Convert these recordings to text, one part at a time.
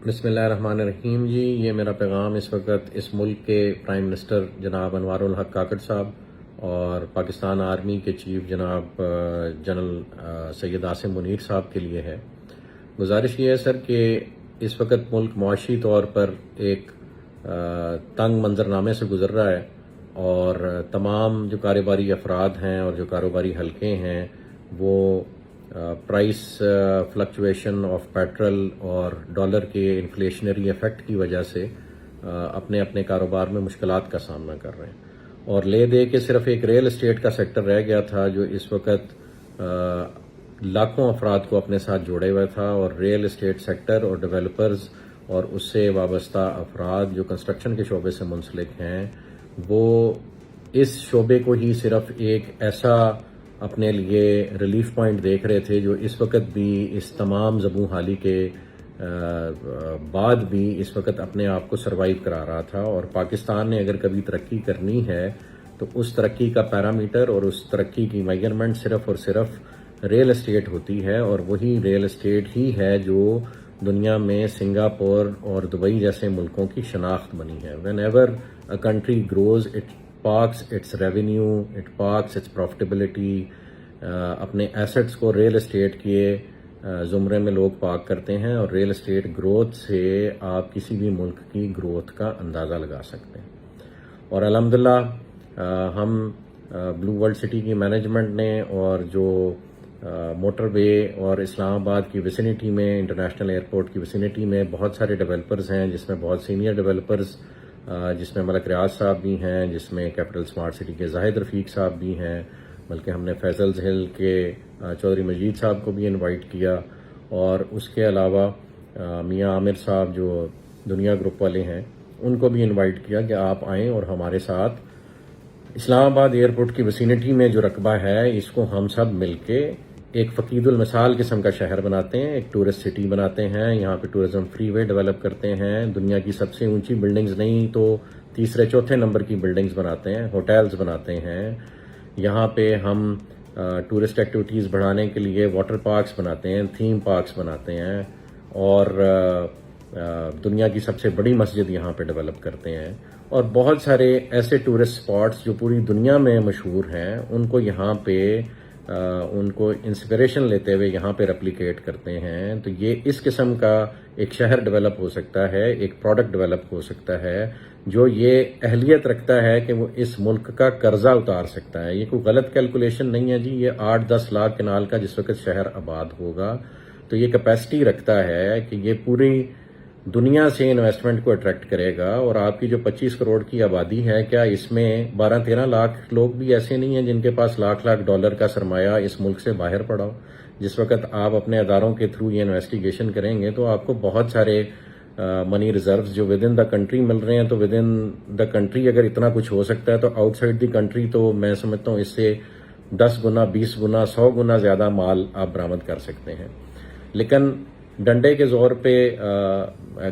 بسم اللہ الرحمن الرحیم جی، یہ میرا پیغام اس وقت اس ملک کے پرائم منسٹر جناب انوار الحق کاکڑ صاحب اور پاکستان آرمی کے چیف جناب جنرل سید عاصم منیر صاحب کے لیے ہے۔ گزارش یہ ہے سر کہ اس وقت ملک معاشی طور پر ایک تنگ منظرنامے سے گزر رہا ہے، اور تمام جو کاروباری افراد ہیں اور جو کاروباری حلقے ہیں وہ پرائس فلکچویشن آف پیٹرول اور ڈالر کے انفلیشنری ایفیکٹ کی وجہ سے اپنے اپنے کاروبار میں مشکلات کا سامنا کر رہے ہیں، اور لے دے کے صرف ایک ریل اسٹیٹ کا سیکٹر رہ گیا تھا جو اس وقت لاکھوں افراد کو اپنے ساتھ جوڑے ہوئے تھا، اور ریل اسٹیٹ سیکٹر اور ڈیولپرز اور اس سے وابستہ افراد جو کنسٹرکشن کے شعبے سے منسلک ہیں وہ اس شعبے کو ہی صرف ایک ایسا اپنے لیے ریلیف پوائنٹ دیکھ رہے تھے جو اس وقت بھی اس تمام زبوں حالی کے بعد بھی اس وقت اپنے آپ کو سروائیو کرا رہا تھا۔ اور پاکستان نے اگر کبھی ترقی کرنی ہے تو اس ترقی کا پیرامیٹر اور اس ترقی کی میجرمنٹ صرف اور صرف ریل اسٹیٹ ہوتی ہے، اور وہی ریل اسٹیٹ ہی ہے جو دنیا میں سنگاپور اور دبئی جیسے ملکوں کی شناخت بنی ہے۔ Whenever a country grows it parks its revenue, it parks its profitability, اپنے ایسٹس کو ریل اسٹیٹ کے زمرے میں لوگ پارک کرتے ہیں، اور ریل اسٹیٹ گروتھ سے آپ کسی بھی ملک کی گروتھ کا اندازہ لگا سکتے ہیں۔ اور الحمدللہ ہم بلو ورلڈ سٹی کی مینجمنٹ نے اور جو موٹر وے اور اسلام آباد کی ویسینٹی میں، انٹرنیشنل ایئرپورٹ کی ویسینٹی میں بہت سارے ڈیولپرز ہیں، جس میں بہت سینئر ڈیولپرز جس میں ملک ریاض صاحب بھی ہیں، جس میں کیپٹل اسمارٹ سٹی کے زاہد رفیق صاحب بھی ہیں، بلکہ ہم نے فیصل ہل کے چودھری مجید صاحب کو بھی انوائٹ کیا، اور اس کے علاوہ میاں عامر صاحب جو دنیا گروپ والے ہیں ان کو بھی انوائٹ کیا کہ آپ آئیں اور ہمارے ساتھ اسلام آباد ایئرپورٹ کی ویسینٹی میں جو رقبہ ہے اس کو ہم سب مل کے ایک فقید المثال قسم کا شہر بناتے ہیں، ایک ٹورسٹ سٹی بناتے ہیں، یہاں پہ ٹورزم فری وے ڈیولپ کرتے ہیں، دنیا کی سب سے اونچی بلڈنگز نہیں تو تیسرے چوتھے نمبر کی بلڈنگز بناتے ہیں، ہوٹلز بناتے ہیں، یہاں پہ ہم ٹورسٹ ایکٹیویٹیز بڑھانے کے لیے واٹر پارکس بناتے ہیں، تھیم پارکس بناتے ہیں، اور دنیا کی سب سے بڑی مسجد یہاں پہ ڈیولپ کرتے ہیں، اور بہت سارے ایسے ٹورسٹ سپاٹس جو پوری دنیا میں مشہور ہیں ان کو یہاں پہ ان کو انسپریشن لیتے ہوئے یہاں پہ ریپلیکیٹ کرتے ہیں۔ تو یہ اس قسم کا ایک شہر ڈیولپ ہو سکتا ہے، ایک پروڈکٹ ڈیولپ ہو سکتا ہے جو یہ اہلیت رکھتا ہے کہ وہ اس ملک کا قرضہ اتار سکتا ہے۔ یہ کوئی غلط کیلکولیشن نہیں ہے جی، یہ 8-10 لاکھ کنال کا جس وقت شہر آباد ہوگا تو یہ کیپیسٹی رکھتا ہے کہ یہ پوری دنیا سے انویسٹمنٹ کو اٹریکٹ کرے گا۔ اور آپ کی جو 25 کروڑ کی آبادی ہے، کیا اس میں 12-13 لاکھ لوگ بھی ایسے نہیں ہیں جن کے پاس لاکھ ڈالر کا سرمایہ اس ملک سے باہر پڑا ہو؟ جس وقت آپ اپنے اداروں کے تھرو یہ انویسٹیگیشن کریں گے تو آپ کو بہت سارے منی ریزروز جو ود ان دا کنٹری مل رہے ہیں، تو ود ان دا کنٹری اگر اتنا کچھ ہو سکتا ہے تو آؤٹ سائڈ دی کنٹری تو میں سمجھتا ہوں اس سے 10 گنا، 20 گنا، 100 گنا زیادہ مال آپ برآمد کر سکتے ہیں۔ لیکن ڈنڈے کے زور پہ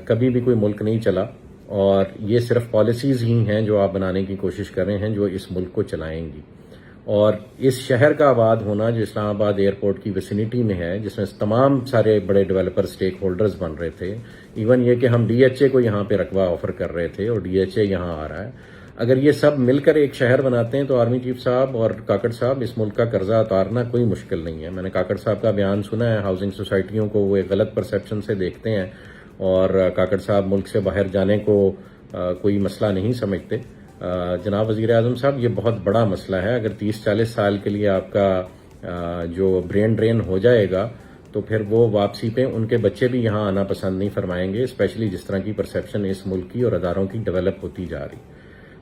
کبھی بھی کوئی ملک نہیں چلا، اور یہ صرف پالیسیز ہی ہیں جو آپ بنانے کی کوشش کر رہے ہیں جو اس ملک کو چلائیں گی۔ اور اس شہر کا آباد ہونا جو اسلام آباد ایئرپورٹ کی ویسینٹی میں ہے، جس میں تمام سارے بڑے ڈیولپر سٹیک ہولڈرز بن رہے تھے، ایون یہ کہ ہم ڈی ایچ اے کو یہاں پہ رقبہ آفر کر رہے تھے اور ڈی ایچ اے یہاں آ رہا ہے، اگر یہ سب مل کر ایک شہر بناتے ہیں تو آرمی چیف صاحب اور کاکڑ صاحب اس ملک کا قرضہ اتارنا کوئی مشکل نہیں ہے۔ میں نے کاکڑ صاحب کا بیان سنا ہے، ہاؤسنگ سوسائٹیوں کو وہ ایک غلط پرسیپشن سے دیکھتے ہیں، اور کاکڑ صاحب ملک سے باہر جانے کو کوئی مسئلہ نہیں سمجھتے۔ جناب وزیر اعظم صاحب، یہ بہت بڑا مسئلہ ہے۔ اگر 30-40 سال کے لیے آپ کا جو برین ڈرین ہو جائے گا تو پھر وہ واپسی پہ ان کے بچے بھی یہاں آنا پسند نہیں فرمائیں گے، اسپیشلی جس طرح کی پرسیپشن اس ملک کی اور اداروں کی ڈیولپ ہوتی جا رہی۔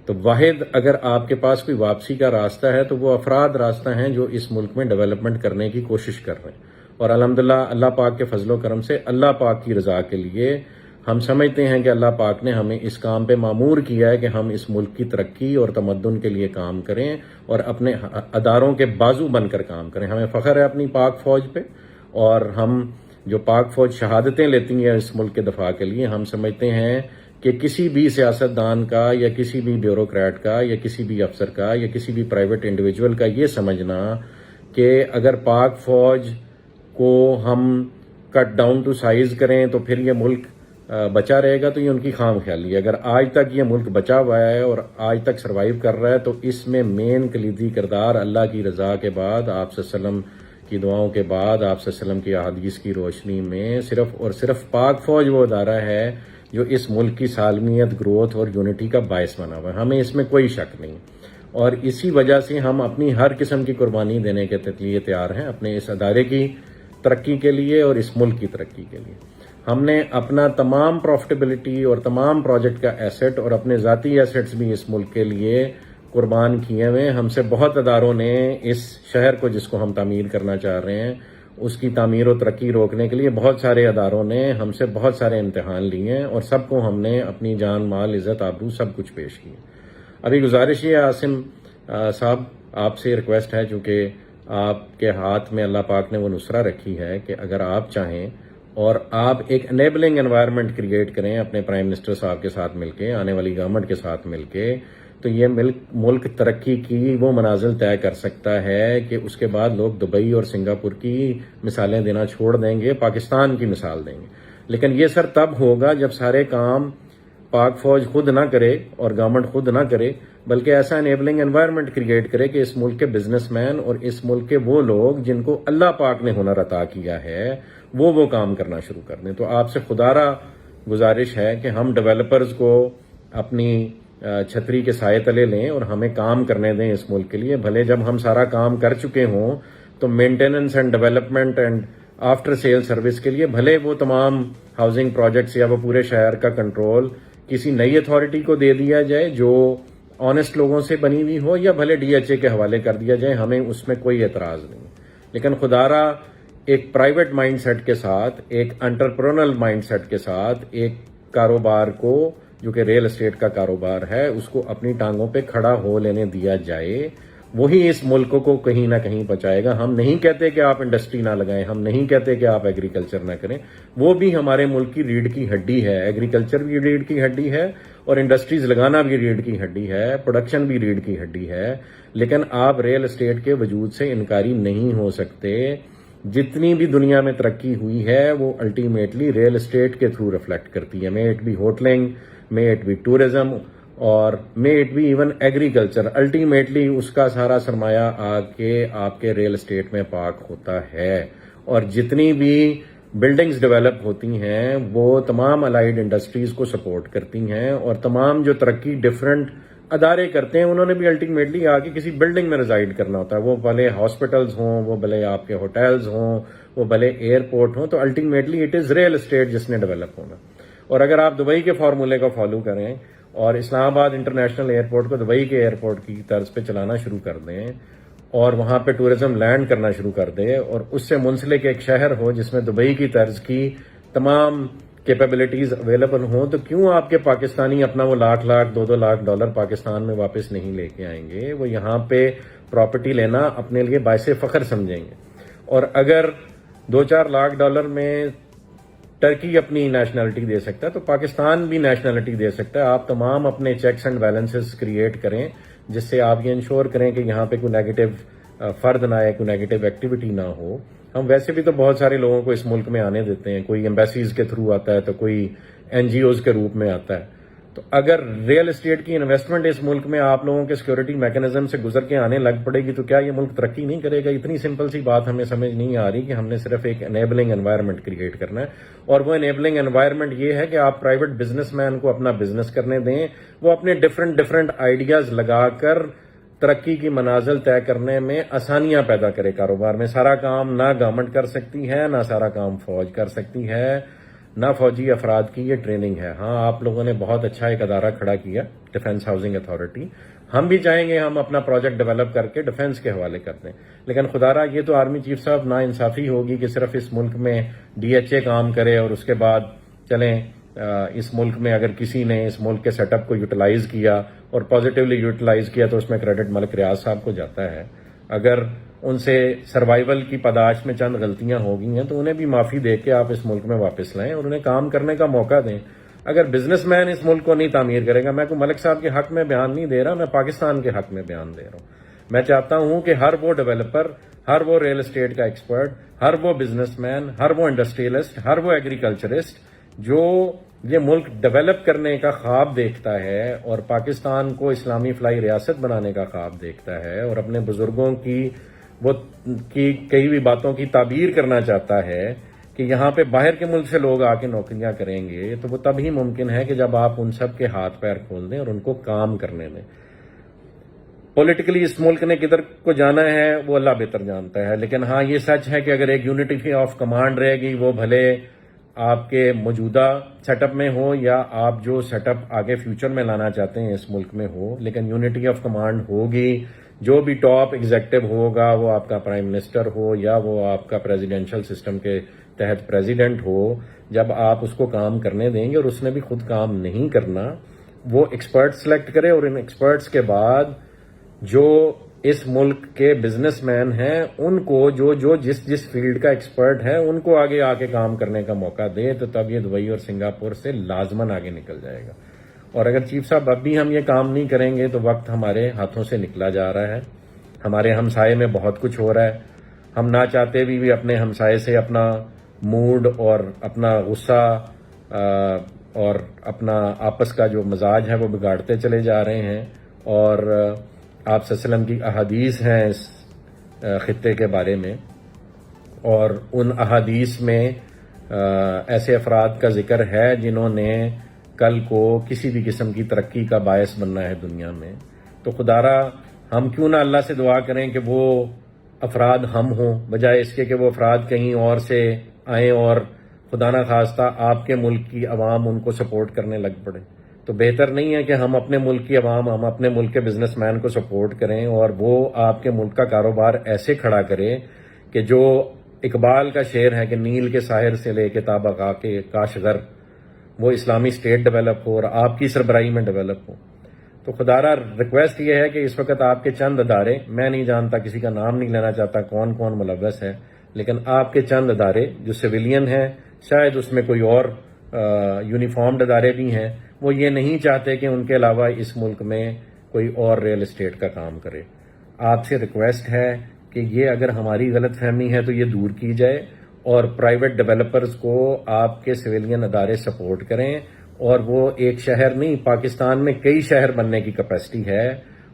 تو واحد اگر آپ کے پاس کوئی واپسی کا راستہ ہے تو وہ افراد راستہ ہیں جو اس ملک میں ڈیولپمنٹ کرنے کی کوشش کر رہے ہیں، اور الحمدللہ اللہ پاک کے فضل و کرم سے اللہ پاک کی رضا کے لیے ہم سمجھتے ہیں کہ اللہ پاک نے ہمیں اس کام پہ مامور کیا ہے کہ ہم اس ملک کی ترقی اور تمدن کے لیے کام کریں اور اپنے اداروں کے بازو بن کر کام کریں۔ ہمیں فخر ہے اپنی پاک فوج پہ، اور ہم جو پاک فوج شہادتیں لیتی ہیں اس ملک کے دفاع کے لیے، ہم سمجھتے ہیں کہ کسی بھی سیاستدان کا یا کسی بھی بیوروکریٹ کا یا کسی بھی افسر کا یا کسی بھی پرائیویٹ انڈیویجول کا یہ سمجھنا کہ اگر پاک فوج کو ہم کٹ ڈاؤن ٹو سائز کریں تو پھر یہ ملک بچا رہے گا تو یہ ان کی خام خیالی ہے. اگر آج تک یہ ملک بچا ہوا ہے اور آج تک سروائیو کر رہا ہے تو اس میں مین کلیدی کردار اللہ کی رضا کے بعد، آپ صلی اللہ علیہ وسلم کی دعاؤں کے بعد، آپ صلی اللہ علیہ وسلم کی احادیث کی روشنی میں صرف اور صرف پاک فوج وہ ادارہ ہے جو اس ملک کی سالمیت، گروتھ اور یونٹی کا باعث بنا ہوا ہے. ہمیں اس میں کوئی شک نہیں، اور اسی وجہ سے ہم اپنی ہر قسم کی قربانی دینے کے لیے تیار ہیں اپنے اس ادارے کی ترقی کے لیے اور اس ملک کی ترقی کے لیے. ہم نے اپنا تمام پروفٹیبلٹی اور تمام پروجیکٹ کا ایسٹ اور اپنے ذاتی ایسٹس بھی اس ملک کے لیے قربان کیے ہوئے. ہم سے بہت اداروں نے اس شہر کو، جس کو ہم تعمیر کرنا چاہ رہے ہیں، اس کی تعمیر و ترقی روکنے کے لیے بہت سارے اداروں نے ہم سے بہت سارے امتحان لیے ہیں، اور سب کو ہم نے اپنی جان، مال، عزت، آبرو سب کچھ پیش کی. ابھی گزارش یہ ہے عاصم صاحب، آپ سے ریکویسٹ ہے، چونکہ آپ کے ہاتھ میں اللہ پاک نے وہ نصرہ رکھی ہے کہ اگر آپ چاہیں اور آپ ایک انیبلنگ انوائرمنٹ کریٹ کریں اپنے پرائم منسٹر صاحب کے ساتھ مل کے، آنے والی گورنمنٹ کے ساتھ مل کے، تو یہ ملک ترقی کی وہ منازل طے کر سکتا ہے کہ اس کے بعد لوگ دبئی اور سنگاپور کی مثالیں دینا چھوڑ دیں گے، پاکستان کی مثال دیں گے. لیکن یہ سر تب ہوگا جب سارے کام پاک فوج خود نہ کرے اور گورنمنٹ خود نہ کرے، بلکہ ایسا انیبلنگ انوائرمنٹ کریٹ کرے کہ اس ملک کے بزنس مین اور اس ملک کے وہ لوگ جن کو اللہ پاک نے ہنر عطا کیا ہے وہ کام کرنا شروع کر دیں. تو آپ سے خدارہ گزارش ہے کہ ہم ڈیولپرز کو اپنی چھتری کے سائے تلے لیں اور ہمیں کام کرنے دیں اس ملک کے لیے. بھلے جب ہم سارا کام کر چکے ہوں تو maintenance and development and after sale service کے لیے بھلے وہ تمام ہاؤسنگ پروجیکٹس یا وہ پورے شہر کا کنٹرول کسی نئی اتھارٹی کو دے دیا جائے جو آنےسٹ لوگوں سے بنی ہوئی ہو، یا بھلے ڈی ایچ اے کے حوالے کر دیا جائے، ہمیں اس میں کوئی اعتراض نہیں. لیکن خدارہ ایک پرائیویٹ مائنڈ سیٹ کے ساتھ، ایک انٹرپرونل مائنڈ سیٹ کے ساتھ، ایک کاروبار کو جو کہ ریل اسٹیٹ کا کاروبار ہے اس کو اپنی ٹانگوں پہ کھڑا ہو لینے دیا جائے. وہی اس ملک کو کہیں نہ کہیں پہنچائے گا. ہم نہیں کہتے کہ آپ انڈسٹری نہ لگائیں، ہم نہیں کہتے کہ آپ ایگریکلچر نہ کریں، وہ بھی ہمارے ملک کی ریڑھ کی ہڈی ہے. ایگریکلچر بھی ریڑھ کی ہڈی ہے اور انڈسٹریز لگانا بھی ریڑھ کی ہڈی ہے، پروڈکشن بھی ریڑھ کی ہڈی ہے. لیکن آپ ریل اسٹیٹ کے وجود سے انکاری نہیں ہو سکتے. جتنی بھی دنیا میں ترقی ہوئی ہے وہ الٹیمیٹلی ریل اسٹیٹ کے تھرو ریفلیکٹ کرتی ہے. May it be hoteling, may it be tourism, اور may it be even agriculture. Ultimately اس کا سارا سرمایہ آ کے آپ کے ریل اسٹیٹ میں پارک ہوتا ہے. اور جتنی بھی بلڈنگز ڈیولپ ہوتی ہیں وہ تمام الائیڈ انڈسٹریز کو سپورٹ کرتی ہیں، اور تمام جو ترقی ڈفرنٹ ادارے کرتے ہیں انہوں نے بھی الٹیمیٹلی آ کے کسی بلڈنگ میں ریزائڈ کرنا ہوتا ہے. وہ بھلے ہاسپٹلز ہوں، وہ بھلے آپ کے ہوٹلز ہوں، وہ بھلے ایئرپورٹ ہوں، تو ultimately it is real estate جس نے ڈیولپ ہونا. اور اگر آپ دبئی کے فارمولے کو فالو کریں اور اسلام آباد انٹرنیشنل ایئرپورٹ کو دبئی کے ایئرپورٹ کی طرز پہ چلانا شروع کر دیں اور وہاں پہ ٹورزم لینڈ کرنا شروع کر دیں، اور اس سے منسلک ایک شہر ہو جس میں دبئی کی طرز کی تمام کیپیبلٹیز اویلیبل ہوں، تو کیوں آپ کے پاکستانی اپنا وہ لاکھ $2 لاکھ پاکستان میں واپس نہیں لے کے آئیں گے؟ وہ یہاں پہ پراپرٹی لینا اپنے لیے باعث فخر سمجھیں گے. اور اگر $2-4 لاکھ میں ٹرکی اپنی نیشنلٹی دے سکتا ہے تو پاکستان بھی نیشنلٹی دے سکتا ہے. آپ تمام اپنے چیکس اینڈ بیلنسز کریٹ کریں جس سے آپ یہ انشور کریں کہ یہاں پہ کوئی نیگیٹو فرد نہ آئے، کوئی نیگیٹو ایکٹیویٹی نہ ہو. ہم ویسے بھی تو بہت سارے لوگوں کو اس ملک میں آنے دیتے ہیں، کوئی ایمبیسیز کے تھرو آتا ہے تو کوئی این جی اوز کے روپ میں آتا ہے. تو اگر ریل اسٹیٹ کی انویسٹمنٹ اس ملک میں آپ لوگوں کے سیکورٹی میکانزم سے گزر کے آنے لگ پڑے گی تو کیا یہ ملک ترقی نہیں کرے گا؟ اتنی سمپل سی بات ہمیں سمجھ نہیں آ رہی کہ ہم نے صرف ایک انیبلنگ انوائرمنٹ کریٹ کرنا ہے. اور وہ انیبلنگ انوائرمنٹ یہ ہے کہ آپ پرائیویٹ بزنس مین کو اپنا بزنس کرنے دیں، وہ اپنے ڈفرنٹ آئیڈیاز لگا کر ترقی کی منازل طے کرنے میں آسانیاں پیدا کرے کاروبار میں. سارا کام نہ گورنمنٹ کر سکتی ہے، نہ سارا کام فوج کر سکتی ہے، نہ فوجی افراد کی یہ ٹریننگ ہے. ہاں آپ لوگوں نے بہت اچھا ایک ادارہ کھڑا کیا، ڈیفنس ہاؤسنگ اتھارٹی. ہم بھی چاہیں گے ہم اپنا پروجیکٹ ڈیولپ کر کے ڈیفنس کے حوالے کر دیں. لیکن خدارہ یہ تو آرمی چیف صاحب نا انصافی ہوگی کہ صرف اس ملک میں ڈی ایچ اے کام کرے اور اس کے بعد چلیں اس ملک میں اگر کسی نے اس ملک کے سیٹ اپ کو یوٹیلائز کیا اور پازیٹیولی یوٹیلائز کیا تو اس میں کریڈٹ ملک ریاض صاحب کو جاتا ہے. اگر ان سے سروائیول کی پاداش میں چند غلطیاں ہو گئی ہیں تو انہیں بھی معافی دے کے آپ اس ملک میں واپس لائیں اور انہیں کام کرنے کا موقع دیں. اگر بزنس مین اس ملک کو نہیں تعمیر کرے گا، میں کوئی ملک صاحب کے حق میں بیان نہیں دے رہا، میں پاکستان کے حق میں بیان دے رہا ہوں. میں چاہتا ہوں کہ ہر وہ ڈیولپر، ہر وہ ریل اسٹیٹ کا ایکسپرٹ، ہر وہ بزنس مین، ہر وہ انڈسٹریلسٹ، ہر وہ ایگریکلچرسٹ جو یہ ملک ڈیولپ کرنے کا خواب دیکھتا ہے اور پاکستان کو اسلامی فلاحی ریاست بنانے کا خواب دیکھتا ہے اور اپنے بزرگوں کی کئی بھی باتوں کی تعبیر کرنا چاہتا ہے کہ یہاں پہ باہر کے ملک سے لوگ آ کے نوکریاں کریں گے، تو وہ تب ہی ممکن ہے کہ جب آپ ان سب کے ہاتھ پیر کھول دیں اور ان کو کام کرنے دیں۔ پولیٹیکلی اس ملک نے کدھر کو جانا ہے وہ اللہ بہتر جانتا ہے، لیکن ہاں یہ سچ ہے کہ اگر ایک یونٹی آف کمانڈ رہے گی، وہ بھلے آپ کے موجودہ سیٹ اپ میں ہو یا آپ جو سیٹ اپ آگے فیوچر میں لانا چاہتے ہیں اس ملک میں ہو، لیکن یونٹی آف کمانڈ ہوگی۔ جو بھی ٹاپ ایگزیکٹو ہوگا، وہ آپ کا پرائم منسٹر ہو یا وہ آپ کا پریزیڈینشل سسٹم کے تحت پریزیڈنٹ ہو، جب آپ اس کو کام کرنے دیں گے اور اس نے بھی خود کام نہیں کرنا، وہ ایکسپرٹ سلیکٹ کرے اور ان ایکسپرٹس کے بعد جو اس ملک کے بزنس مین ہیں ان کو جو جس فیلڈ کا ایکسپرٹ ہے ان کو آگے آ کے کام کرنے کا موقع دے، تو تب یہ دبئی اور سنگاپور سے لازماً آگے نکل جائے گا۔ اور اگر چیف صاحب اب بھی ہم یہ کام نہیں کریں گے تو وقت ہمارے ہاتھوں سے نکلا جا رہا ہے۔ ہمارے ہمسائے میں بہت کچھ ہو رہا ہے، ہم نہ چاہتے بھی اپنے ہمسائے سے اپنا موڈ اور اپنا غصہ اور اپنا آپس کا جو مزاج ہے وہ بگاڑتے چلے جا رہے ہیں، اور آپ صلی اللہ علیہ وسلم کی احادیث ہیں اس خطے کے بارے میں، اور ان احادیث میں ایسے افراد کا ذکر ہے جنہوں نے کل کو کسی بھی قسم کی ترقی کا باعث بننا ہے دنیا میں۔ تو خدارا ہم کیوں نہ اللہ سے دعا کریں کہ وہ افراد ہم ہوں، بجائے اس کے کہ وہ افراد کہیں اور سے آئیں اور خدا نہ خواستہ آپ کے ملک کی عوام ان کو سپورٹ کرنے لگ پڑے۔ تو بہتر نہیں ہے کہ ہم اپنے ملک کی عوام، ہم اپنے ملک کے بزنس مین کو سپورٹ کریں اور وہ آپ کے ملک کا کاروبار ایسے کھڑا کرے کہ جو اقبال کا شعر ہے کہ نیل کے ساحر سے لے کے تابقا کے کاشغر، وہ اسلامی اسٹیٹ ڈیولپ ہو اور آپ کی سربراہی میں ڈیولپ ہو۔ تو خدارا ریکویسٹ یہ ہے کہ اس وقت آپ کے چند ادارے، میں نہیں جانتا، کسی کا نام نہیں لینا چاہتا کون کون ملوث ہے، لیکن آپ کے چند ادارے جو سویلین ہیں، شاید اس میں کوئی اور یونیفارمڈ ادارے بھی ہیں، وہ یہ نہیں چاہتے کہ ان کے علاوہ اس ملک میں کوئی اور ریئل اسٹیٹ کا کام کرے۔ آپ سے ریکویسٹ ہے کہ یہ اگر ہماری غلط فہمی ہے تو یہ دور کی جائے، اور پرائیویٹ ڈیولپرز کو آپ کے سویلین ادارے سپورٹ کریں، اور وہ ایک شہر نہیں، پاکستان میں کئی شہر بننے کی کیپیسٹی ہے،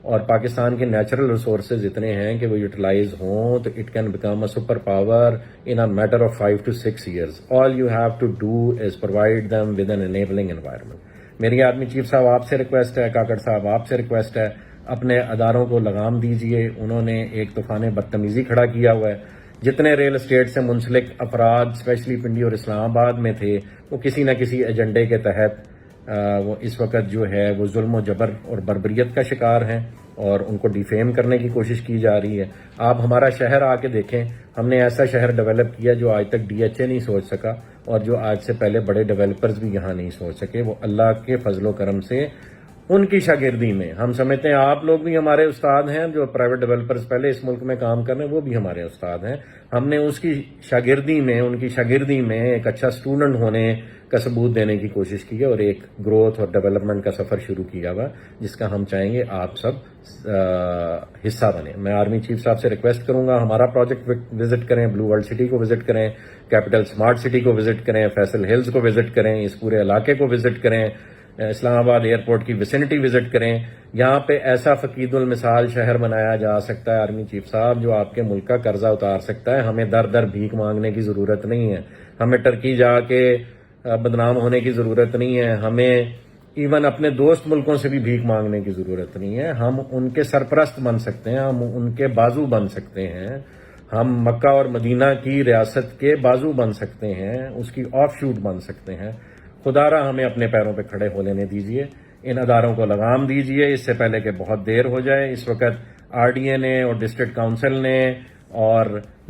اور پاکستان کے نیچرل ریسورسز اتنے ہیں کہ وہ یوٹیلائز ہوں تو it can become a super power in a matter of 5 to 6 years. All you have to do is provide them with an enabling environment. میری آدمی چیف صاحب آپ سے ریکویسٹ ہے، کاکڑ صاحب آپ سے ریکویسٹ ہے، اپنے اداروں کو لگام دیجئے۔ انہوں نے ایک طوفان بدتمیزی کھڑا کیا ہوا ہے۔ جتنے ریل اسٹیٹ سے منسلک افراد اسپیشلی پنڈی اور اسلام آباد میں تھے، وہ کسی نہ کسی ایجنڈے کے تحت وہ اس وقت جو ہے وہ ظلم و جبر اور بربریت کا شکار ہیں، اور ان کو ڈیفیم کرنے کی کوشش کی جا رہی ہے۔ آپ ہمارا شہر آ کے دیکھیں، ہم نے ایسا شہر ڈیولپ کیا جو آج تک DHA نہیں سوچ سکا، اور جو آج سے پہلے بڑے ڈیولپرز بھی یہاں نہیں سوچ سکے۔ وہ اللہ کے فضل و کرم سے ان کی شاگردی میں، ہم سمجھتے ہیں آپ لوگ بھی ہمارے استاد ہیں، جو پرائیویٹ ڈیولپرز پہلے اس ملک میں کام کر رہے ہیں وہ بھی ہمارے استاد ہیں۔ ہم نے اس کی شاگردی میں، ان کی شاگردی میں ایک اچھا اسٹوڈنٹ ہونے کا ثبوت دینے کی کوشش کی ہے، اور ایک گروتھ اور ڈیولپمنٹ کا سفر شروع کیا ہوا جس کا ہم چاہیں گے آپ سب حصہ بنیں۔ میں آرمی چیف صاحب سے ریکویسٹ کروں گا ہمارا پروجیکٹ وزٹ کریں، بلو ورلڈ سٹی کو وزٹ کریں، کیپٹل اسمارٹ سٹی کو وزٹ کریں، فیصل ہلز کو وزٹ کریں، اس پورے علاقے کو وزٹ کریں، اسلام آباد ایئرپورٹ کی ویسینٹی وزٹ کریں۔ یہاں پہ ایسا فقید المثال شہر بنایا جا سکتا ہے آرمی چیف صاحب جو آپ کے ملک کا قرضہ اتار سکتا ہے۔ ہمیں در در بھیک مانگنے کی ضرورت نہیں ہے، ہمیں ٹرکی جا کے بدنام ہونے کی ضرورت نہیں ہے، ہمیں ایون اپنے دوست ملکوں سے بھی بھیک مانگنے کی ضرورت نہیں ہے۔ ہم ان کے سرپرست بن سکتے ہیں، ہم ان کے بازو بن سکتے ہیں، ہم مکہ اور مدینہ کی ریاست کے بازو بن سکتے ہیں، اس کی آف شوٹ بن سکتے ہیں۔ خدارا ہمیں اپنے پیروں پہ کھڑے ہو لینے دیجئے، ان اداروں کو لگام دیجئے اس سے پہلے کہ بہت دیر ہو جائے۔ اس وقت RDA نے اور ڈسٹرکٹ کاؤنسل نے اور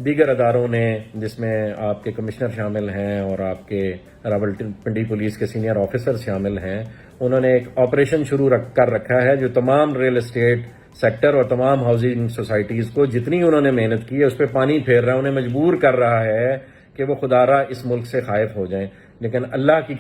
دیگر اداروں نے، جس میں آپ کے کمشنر شامل ہیں اور آپ کے راولپنڈی پولیس کے سینئر آفیسر شامل ہیں، انہوں نے ایک آپریشن شروع کر رکھا ہے جو تمام ریل اسٹیٹ سیکٹر اور تمام ہاؤسنگ سوسائٹیز کو جتنی انہوں نے محنت کی ہے اس پہ پانی پھیر رہا ہے، انہیں مجبور کر رہا ہے کہ وہ خدارا اس ملک سے خائف ہو جائیں۔ لیکن اللہ کی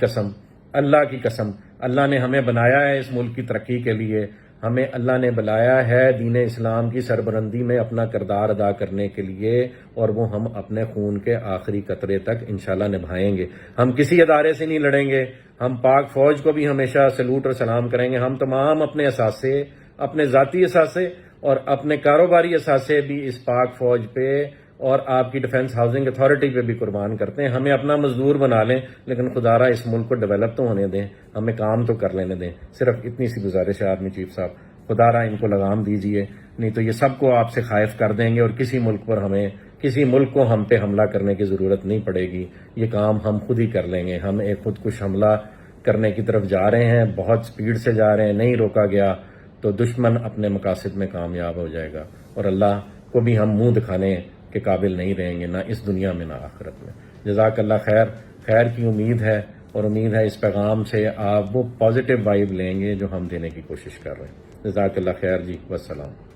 قسم، اللہ نے ہمیں بنایا ہے اس ملک کی ترقی کے لیے، ہمیں اللہ نے بلایا ہے دین اسلام کی سربلندی میں اپنا کردار ادا کرنے کے لیے، اور وہ ہم اپنے خون کے آخری قطرے تک انشاءاللہ نبھائیں گے۔ ہم کسی ادارے سے نہیں لڑیں گے، ہم پاک فوج کو بھی ہمیشہ سلوٹ اور سلام کریں گے۔ ہم تمام اپنے اثاثے، اپنے ذاتی اثاثے اور اپنے کاروباری اثاثے بھی اس پاک فوج پہ اور آپ کی ڈیفنس ہاؤسنگ اتھارٹی پہ بھی قربان کرتے ہیں۔ ہمیں اپنا مزدور بنا لیں، لیکن خدا را اس ملک کو ڈیولپ تو ہونے دیں، ہمیں کام تو کر لینے دیں۔ صرف اتنی سی گزارش ہے آرمی چیف صاحب، خدا را ان کو لگام دیجئے، نہیں تو یہ سب کو آپ سے خائف کر دیں گے اور کسی ملک کو ہم پہ حملہ کرنے کی ضرورت نہیں پڑے گی۔ یہ کام ہم خود ہی کر لیں گے۔ ہم ایک خودکش حملہ کرنے کی طرف جا رہے ہیں، بہت سپیڈ سے جا رہے ہیں، نہیں روکا گیا تو دشمن اپنے مقاصد میں کامیاب ہو جائے گا، اور اللہ کو بھی ہم منہ دکھانے کے قابل نہیں رہیں گے، نہ اس دنیا میں نہ آخرت میں۔ جزاک اللہ خیر۔ خیر کی امید ہے، اور امید ہے اس پیغام سے آپ وہ پازیٹیو وائب لیں گے جو ہم دینے کی کوشش کر رہے ہیں۔ جزاک اللہ خیر جی، والسلام۔